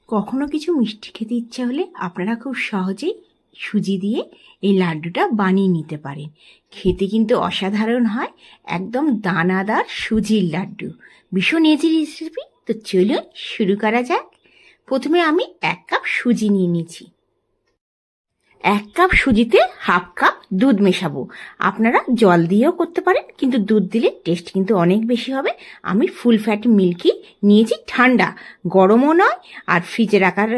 কখনো কিছু মিষ্টি খেতে ইচ্ছা হলে আপনারা খুব সহজেই সুজি দিয়ে এই লাড্ডুটা বানিয়ে নিতে পারেন। খেতে কিন্তু অসাধারণ হয়, একদম দানাদার সুজির লাড্ডু। ভীষণ ইজি রেসিপি, তো চলুন শুরু করা যাক। প্রথমে আমি 1 কাপ সুজি নিয়ে নিয়েছি। 1 কাপ সুজিতে হাফ কাপ দুধ মেশাবো। আপনারা জল দিয়েও করতে পারেন, কিন্তু দুধ দিলে টেস্ট কিন্তু অনেক বেশি হবে। আমি ফুল ফ্যাট মিল্কই নিয়েছি, ঠান্ডা, গরমও নয় আর ফ্রিজে রাখার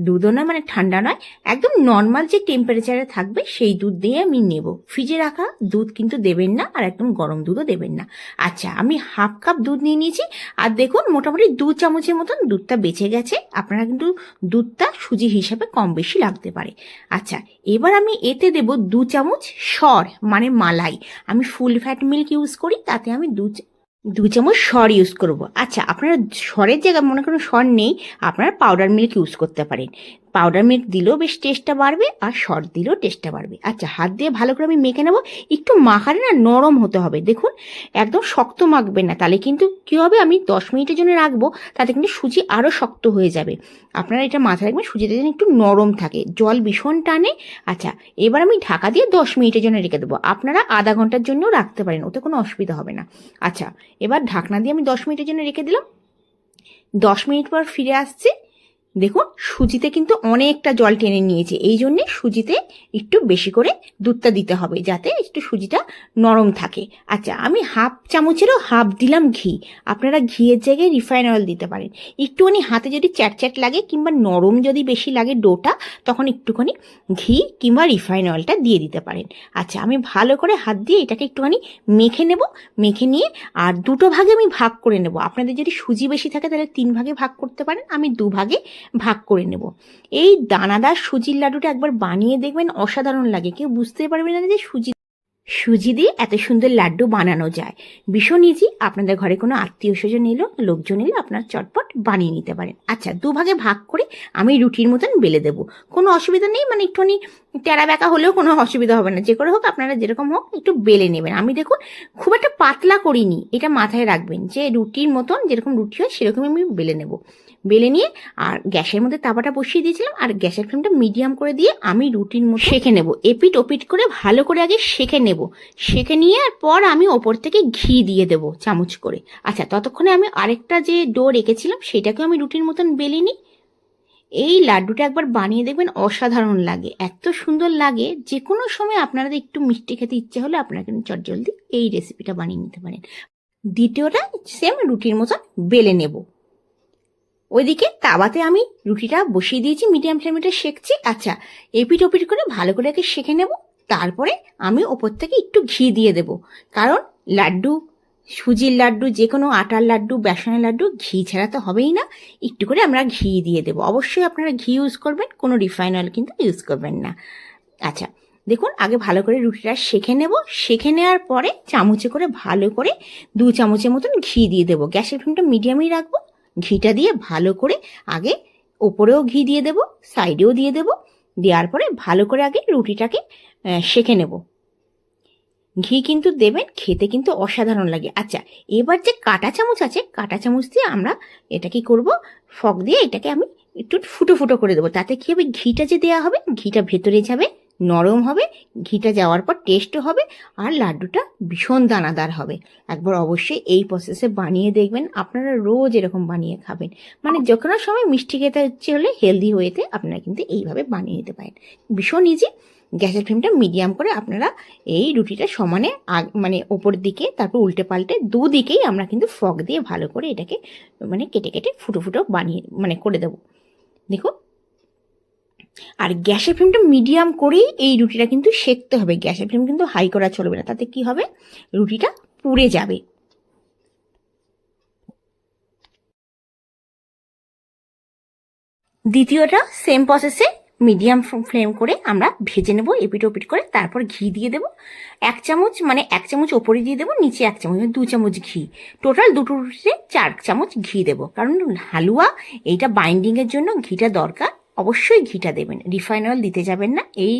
দুধও নয়, মানে ঠান্ডা নয়, একদম নর্মাল যে টেম্পারেচারে থাকবে সেই দুধ দিয়ে আমি নেব। ফ্রিজে রাখা দুধ কিন্তু দেবেন না, আর একদম গরম দুধও দেবেন না। আচ্ছা, আমি হাফ কাপ দুধ নিয়ে নিয়েছি, আর দেখুন মোটামুটি 2 চামচের মতন দুধটা বেঁচে গেছে। আপনারা কিন্তু দুধটা সুজি হিসাবে কম বেশি লাগতে পারে। আচ্ছা, এবার আমি এতে দেব 2 চামচ সর, মানে মালাই। আমি ফুল ফ্যাট মিল্ক ইউজ করি, তাতে আমি 2 চামচ সর ইউজ করব। আচ্ছা, আপনারা সরের জায়গায় মনে করেন সর নেই, আপনারা পাউডার মিল্ক ইউজ করতে পারেন। পাউডার মিল্ক দিলেও বেশ টেস্টটা বাড়বে, আর সর দিলেও টেস্টটা বাড়বে। আচ্ছা, হাত দিয়ে ভালো করে আমি মেখে নেব। একটু মাখালে না নরম হতে হবে, দেখুন একদম শক্ত মাখবেন না, তাহলে কিন্তু কী হবে, আমি 10 মিনিটের জন্য রাখবো, তাতে কিন্তু সুজি আরও শক্ত হয়ে যাবে। আপনারা এটা মাথায় রাখবেন, সুজিটা যেন একটু নরম থাকে, জল ভীষণ টানে। আচ্ছা, এবার আমি ঢাকা দিয়ে 10 মিনিটের জন্য রেখে দেবো। আপনারা আধা ঘন্টার জন্যও রাখতে পারেন, ওতে কোনো অসুবিধা হবে না। আচ্ছা, এবার ঢাকনা দিয়ে আমি 10 মিনিটের জন্য রেখে দিলাম। 10 মিনিট পর ফিরে আসছি। দেখুন সুজিতে কিন্তু অনেকটা জল টেনে নিয়েছে, এই জন্যে সুজিতে একটু বেশি করে দুধটা দিতে হবে, যাতে একটু সুজিটা নরম থাকে। আচ্ছা, আমি হাফ চামচেরও হাফ দিলাম ঘি। আপনারা ঘিয়ের জায়গায় রিফাইন অয়েল দিতে পারেন। একটুখানি হাতে যদি চ্যাটচ্যাট লাগে কিংবা নরম যদি বেশি লাগে ডোটা, তখন একটুখানি ঘি কিংবা রিফাইন অয়েলটা দিয়ে দিতে পারেন। আচ্ছা, আমি ভালো করে হাত দিয়ে এটাকে একটুখানি মেখে নেব। মেখে নিয়ে আর 2 ভাগে আমি ভাগ করে নেব। আপনাদের যদি সুজি বেশি থাকে তাহলে 3 ভাগে ভাগ করতে পারেন, আমি 2 ভাগে ভাগ করে নেব। এই দানাদার সুজির লাড্ডুটা একবার বানিয়ে দেখবেন, অসাধারণ লাগে। কেউ বুঝতে পারবে না যে সুজি দিয়ে এত সুন্দর লাড্ডু বানানো যায়। ভীষণ ইজি। আপনাদের ঘরে কোনো আত্মীয় স্বজন এলো, লোকজন এলো, আপনার চটপট বানিয়ে নিতে পারেন। আচ্ছা, 2 ভাগে ভাগ করে আমি রুটির মতন বেলে দেবো, কোনো অসুবিধা নেই। মানে একটুখানি টেরা বেঁকা হলেও কোনো অসুবিধা হবে না, যে করে হোক আপনারা যেরকম হোক একটু বেলে নেবেন। আমি দেখুন খুব একটা পাতলা করিনি, এটা মাথায় রাখবেন যে রুটির মতন যেরকম রুটি হয় সেরকমই আমি বেলে নেব। বেলে নিয়ে আর গ্যাসের মধ্যে তাওয়াটা বসিয়ে দিয়েছিলাম, আর গ্যাসের ফ্লেমটা মিডিয়াম করে দিয়ে আমি রুটির মতো সেঁকে নেব। এপিট ওপিট করে ভালো করে আগে সেঁকে নেব। সেঁকে নিয়ে আর পর আমি ওপর থেকে ঘি দিয়ে দেবো চামচ করে। আচ্ছা, ততক্ষণে আমি আরেকটা যে ডো রেখেছিলাম সেটাকেও আমি রুটির মতন বেলে নিই। এই লাড্ডুটা একবার বানিয়ে দেখবেন, অসাধারণ লাগে, এত সুন্দর লাগে। যে কোনো সময় আপনারা একটু মিষ্টি খেতে ইচ্ছে হলে আপনারা কিন্তু চটজলদি এই রেসিপিটা বানিয়ে নিতে পারেন। দ্বিতীয়টা সেম রুটির মতন বেলে নেব। ওইদিকে তাওয়াতে আমি রুটিটা বসিয়ে দিয়েছি, মিডিয়াম ফ্লেমে সেঁকছি। আচ্ছা, এপিট ওপিট করে ভালো করে একে সেঁকে নেব। তারপরে আমি ওপর থেকে একটু ঘি দিয়ে দেব, কারণ লাড্ডু, সুজির লাড্ডু, যে কোনো আটার লাড্ডু, বেসনের লাড্ডু ঘি ছাড়া তো হবেই না। একটু করে আমরা ঘি দিয়ে দেবো। অবশ্যই আপনারা ঘি ইউজ করবেন, কোনো রিফাইন অয়েল কিন্তু ইউজ করবেন না। আচ্ছা, দেখুন আগে ভালো করে রুটিটা সেঁকে নেব। সেঁকে নেওয়ার পরে চামচে করে ভালো করে 2 চামচের মতন ঘি দিয়ে দেবো। গ্যাসের ফ্লেমটা মিডিয়ামেই রাখবো। ঘিটা দিয়ে ভালো করে আগে ওপরেও ঘি দিয়ে দেব, সাইডেও দিয়ে দেব। দেওয়ার পরে ভালো করে আগে রুটিটাকে সেঁকে নেব। ঘি কিন্তু দেবেন, খেতে কিন্তু অসাধারণ লাগে। আচ্ছা, এবার যে কাঁটা চামচ আছে, কাঁটা চামচ দিয়ে আমরা এটা কি করব, ফক দিয়ে এটাকে আমি একটু ফুটো ফুটো করে দেবো। তাতে কি হবে, ঘিটা যে দেওয়া হবে ঘিটা ভেতরে যাবে, নরম হবে, ঘিটা যাওয়ার পর টেস্টও হবে, আর লাড্ডুটা ভীষণ দানাদার হবে। একবার অবশ্যই এই প্রসেসে বানিয়ে দেখবেন, আপনারা রোজ এরকম বানিয়ে খাবেন। মানে যে কোনো সময় মিষ্টি খেতে হচ্ছে হলে হেলদি ওয়েতে আপনারা কিন্তু এইভাবে বানিয়ে নিতে পারেন। ভীষণ ইজি। গ্যাসের ফ্লেমটা মিডিয়াম করে আপনারা এই রুটিটা সমানে মানে ওপর দিকে, তারপর উল্টে পাল্টে দুদিকেই আমরা কিন্তু ফক দিয়ে ভালো করে এটাকে মানে কেটে কেটে ফুটো ফুটো বানিয়ে মানে করে দেবো। দেখুন, আর গ্যাসের ফ্লেমটা মিডিয়াম করেই এই রুটিটা কিন্তু সেঁকতে হবে। গ্যাসের ফ্লেম কিন্তু হাই করা চলবে না, তাতে কি হবে, রুটিটা পুড়ে যাবে। দ্বিতীয়টা সেম প্রসেসে মিডিয়াম ফ্লেম করে আমরা ভেজে নেব, এপিট ওপিট করে। তারপর ঘি দিয়ে দেবো 1 চামচ, মানে 1 চামচ ওপরে দিয়ে দেবো, নিচে 1 চামচ, 2 চামচ ঘি। টোটাল দুটো রুটিতে 4 চামচ ঘি দেবো, কারণ হালুয়া এইটা বাইন্ডিংয়ের জন্য ঘিটা দরকার। অবশ্যই ঘিটা দেবেন, রিফাইন অয়েল দিতে যাবেন না। এই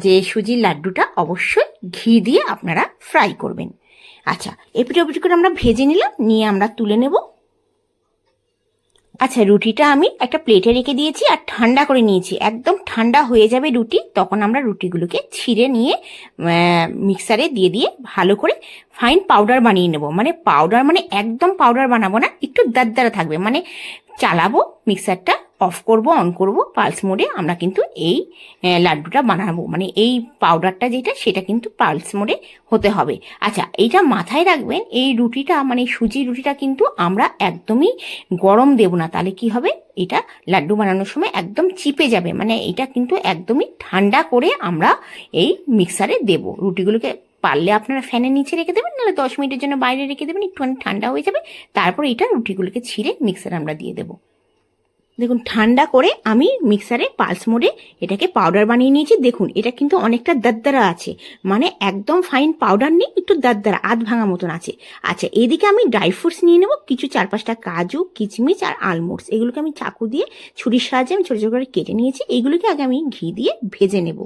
যে সুজির লাড্ডুটা অবশ্যই ঘি দিয়ে আপনারা ফ্রাই করবেন। আচ্ছা, এপিট ওপিট করে আমরা ভেজে নিলাম, নিয়ে আমরা তুলে নেব। আচ্ছা, রুটিটা আমি একটা প্লেটে রেখে দিয়েছি আর ঠান্ডা করে নিয়েছি। একদম ঠান্ডা হয়ে যাবে রুটি, তখন আমরা রুটিগুলোকে ছিঁড়ে নিয়ে মিক্সারে দিয়ে দিয়ে ভালো করে ফাইন পাউডার বানিয়ে নেব। মানে পাউডার মানে একদম পাউডার বানাবো না, একটু দারদারা থাকবে। মানে চালাবো মিক্সারটা, অফ করব, অন করব, পালস মোডে আমরা কিন্তু এই লাড্ডুটা বানাবো। মানে এই পাউডারটা যেটা, সেটা কিন্তু পালস মোডে হতে হবে। আচ্ছা, এইটা মাথায় রাখবেন, এই রুটিটা মানে সুজি রুটিটা কিন্তু আমরা একদমই গরম দেব না, তাহলে কি হবে, এটা লাড্ডু বানানোর সময় একদম চিপে যাবে। মানে এটা কিন্তু একদমই ঠান্ডা করে আমরা এই মিক্সারে দেব। রুটিগুলোকে পারলে আপনারা ফ্যানের নিচে রেখে দেবেন, নাহলে 10 মিনিটের জন্য বাইরে রেখে দেবেন, একটুখানি ঠান্ডা হয়ে যাবে। তারপর এটা রুটিগুলোকে ছিঁড়ে মিক্সারে আমরা দিয়ে দেবো। দেখুন, ঠান্ডা করে আমি মিক্সারে পালস মোডে এটাকে পাউডার বানিয়ে নিয়েছি। দেখুন, এটা কিন্তু অনেকটা দারদারা আছে, মানে একদম ফাইন পাউডার নেই, একটু দারদারা আধ ভাঙা মতন আছে। আচ্ছা, এদিকে আমি ড্রাই ফ্রুটস নিয়ে নেবো, কিছু 4-5টা কাজু, কিচমিচ আর আলমন্ডস। এগুলোকে আমি চাকু দিয়ে ছুরির সাহায্যে আমি ছোটো ছোটো করে কেটে নিয়েছি। এইগুলোকে আগে আমি ঘি দিয়ে ভেজে নেব।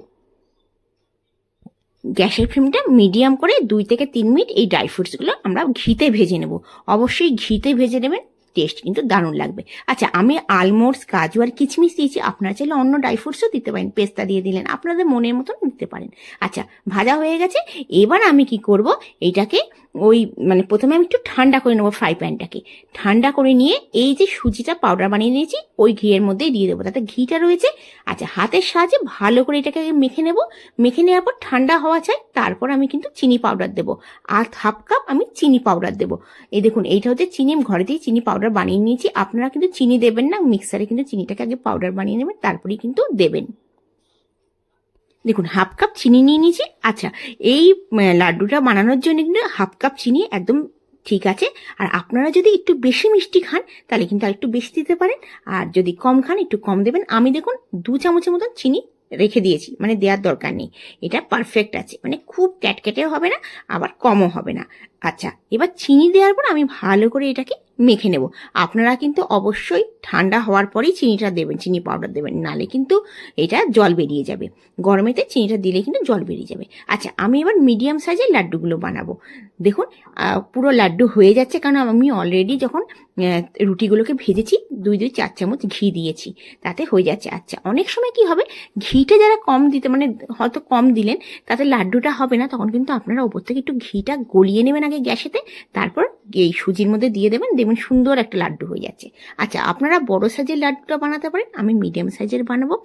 গ্যাসের ফ্লেমটা মিডিয়াম করে 2 থেকে 3 মিনিট এই ড্রাই ফ্রুটসগুলো আমরা ঘিতে ভেজে নেব। অবশ্যই ঘিতে ভেজে নেবেন, টেস্ট কিন্তু দারুণ লাগবে। আচ্ছা, আমি আলমন্ডস, কাজু আর কিচমিচ দিয়েছি, আপনারা চাইলে অন্য ড্রাই ফ্রুটসও দিতে পারেন, পেস্তা দিয়ে দিলেন, আপনাদের মনের মতন দিতে পারেন। আচ্ছা, ভাজা হয়ে গেছে। এবার আমি কি করব, এইটাকে ওই মানে প্রথমে আমি একটু ঠান্ডা করে নেবো ফ্রাই প্যানটাকে। ঠান্ডা করে নিয়ে এই যে সুজিটা পাউডার বানিয়ে নিয়েছি ওই ঘিয়ের মধ্যেই দিয়ে দেবো, তাতে ঘিটা রয়েছে। আচ্ছা, হাতের সাহায্যে ভালো করে এটাকে মেখে নেব। মেখে নেওয়ার পর ঠান্ডা হওয়া চাই, তারপর আমি কিন্তু চিনি পাউডার দেবো। আর হাফ কাপ আমি চিনি পাউডার দেবো। এই দেখুন, এইটা হচ্ছে চিনি, আমি ঘরেতেই চিনি পাউডার বানিয়ে নিয়েছি। আপনারা কিন্তু চিনি দেবেন না, মিক্সারে কিন্তু চিনিটাকে আগে পাউডার বানিয়ে নেবেন, তারপরেই কিন্তু দেবেন। দেখুন, হাফ কাপ চিনি নিয়ে নিয়েছি। আচ্ছা, এই লাড্ডুটা বানানোর জন্য কিন্তু হাফ কাপ চিনি একদম ঠিক আছে। আর আপনারা যদি একটু বেশি মিষ্টি খান তাহলে কিন্তু আর একটু বেশি দিতে পারেন, আর যদি কম খান একটু কম দেবেন। আমি দেখুন 2 চামচের মতন চিনি রেখে দিয়েছি, মানে দেওয়ার দরকার নেই। এটা পারফেক্ট আছে, মানে খুব ক্যাটক্যাটেও হবে না, আবার কমও হবে না। আচ্ছা, এবার চিনি দেওয়ার পর আমি ভালো করে এটাকে মেখে নেব। আপনারা কিন্তু অবশ্যই ঠান্ডা হওয়ার পরেই চিনিটা দেবেন, চিনি পাউডার দেবেন, নালে কিন্তু এটা জল বেরিয়ে যাবে। গরমেতে চিনিটা দিলে কিন্তু জল বেরিয়ে যাবে। আচ্ছা, আমি এবার মিডিয়াম সাইজের লাড্ডুগুলো বানাবো। দেখুন, পুরো লাড্ডু হয়ে যাচ্ছে, কারণ আমি অলরেডি যখন রুটিগুলোকে ভেজেছি 2-4 চামচ ঘি দিয়েছি, তাতে হয়ে যাচ্ছে। আচ্ছা, অনেক সময় কি হবে, ঘিটা যারা কম দিতে মানে হয়তো কম দিলেন, তাতে লাড্ডুটা হবে না, তখন কিন্তু আপনারা ওপর থেকে একটু ঘিটা গলিয়ে নেবেন আগে গ্যাসেতে, তারপর এই সুজির মধ্যে দিয়ে দেবেন, দেখবেন সুন্দর একটা লাড্ডু হয়ে যাচ্ছে। আচ্ছা, আপনারা বড় সাইজের লাড্ডুটা বানাতে পারেন, আমি মিডিয়াম সাইজের বানাবো।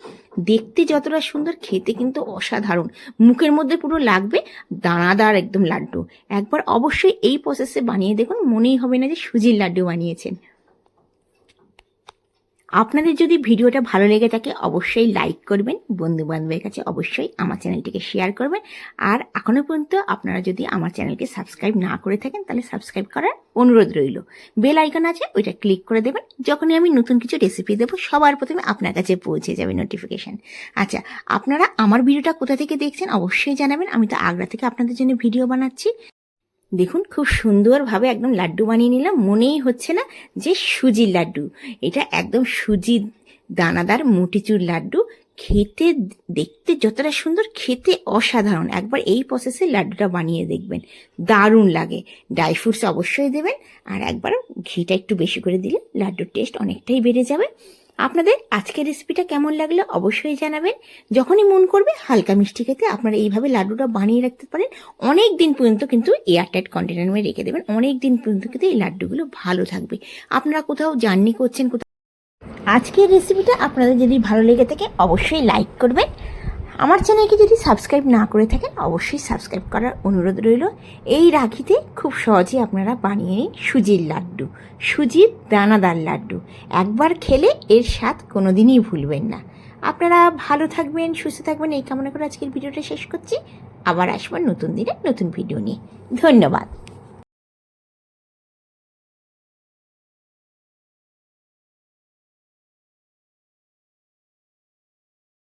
দেখতে যতটা সুন্দর, খেতে কিন্তু অসাধারণ, মুখের মধ্যে পুরো লাগবে দানাদার একদম লাড্ডু। একবার অবশ্যই এই প্রসেসে বানিয়ে দেখুন, মনেই হবে না যে সুজির লাড্ডু বানিয়েছেন। আপনাদের যদি ভিডিওটা ভালো লেগে থাকে অবশ্যই লাইক করবেন, বন্ধু বান্ধবের কাছে অবশ্যই আমার চ্যানেলটিকে শেয়ার করবেন। আর এখনো পর্যন্ত আপনারা যদি আমার চ্যানেলকে সাবস্ক্রাইব না করে থাকেন তাহলে সাবস্ক্রাইব করার অনুরোধ রইল। বেল আইকন আছে, ওইটা ক্লিক করে দেবেন, যখনই আমি নতুন কিছু রেসিপি দেবো সবার প্রথমে আপনার কাছে পৌঁছে যাবে নোটিফিকেশান। আচ্ছা, আপনারা আমার ভিডিওটা কোথা থেকে দেখছেন অবশ্যই জানাবেন, আমি তো আগ্রা থেকে আপনাদের জন্য ভিডিও বানাচ্ছি। দেখুন, খুব সুন্দরভাবে একদম লাড্ডু বানিয়ে নিলাম, মনেই হচ্ছে না যে সুজির লাড্ডু। এটা একদম সুজির দানাদার মোটিচুর লাড্ডু। খেতে দেখতে যতটা সুন্দর, খেতে অসাধারণ। একবার এই প্রসেসে লাড্ডুটা বানিয়ে দেখবেন, দারুণ লাগে। ড্রাই ফ্রুটস অবশ্যই দেবেন, আর একবার ঘিটা একটু বেশি করে দিলে লাড্ডুর টেস্ট অনেকটাই বেড়ে যাবে। আপনাদের আজকের রেসিপিটা কেমন লাগলো অবশ্যই জানাবেন। যখনই মন করবে হালকা মিষ্টি খেতে আপনারা এইভাবে লাড্ডুটা বানিয়ে রাখতে পারেন। অনেক দিন পর্যন্ত কিন্তু এয়ারটাইট কন্টেনারে রেখে দেবেন, অনেক দিন পর্যন্ত কিন্তু এই লাড্ডুগুলো ভালো থাকবে। আপনারা কোথাও জার্নি করছেন, কোথাও আজকের রেসিপিটা আপনাদের যদি ভালো লেগে থাকে অবশ্যই লাইক করবেন। আমার চ্যানেলকে যদি সাবস্ক্রাইব না করে থাকেন অবশ্যই সাবস্ক্রাইব করার অনুরোধ রইল। এই রাখিতে খুব সহজে আপনারা বানিয়ে নিন সুজির লাড্ডু, সুজির দানাদার লাড্ডু। একবার খেলে এর স্বাদ কোনোদিনই ভুলবেন না। আপনারা ভালো থাকবেন, সুস্থ থাকবেন, এই কামনা করে আজকের ভিডিওটা শেষ করছি। আবার আসবো নতুন দিনে নতুন ভিডিও নিয়ে। ধন্যবাদ।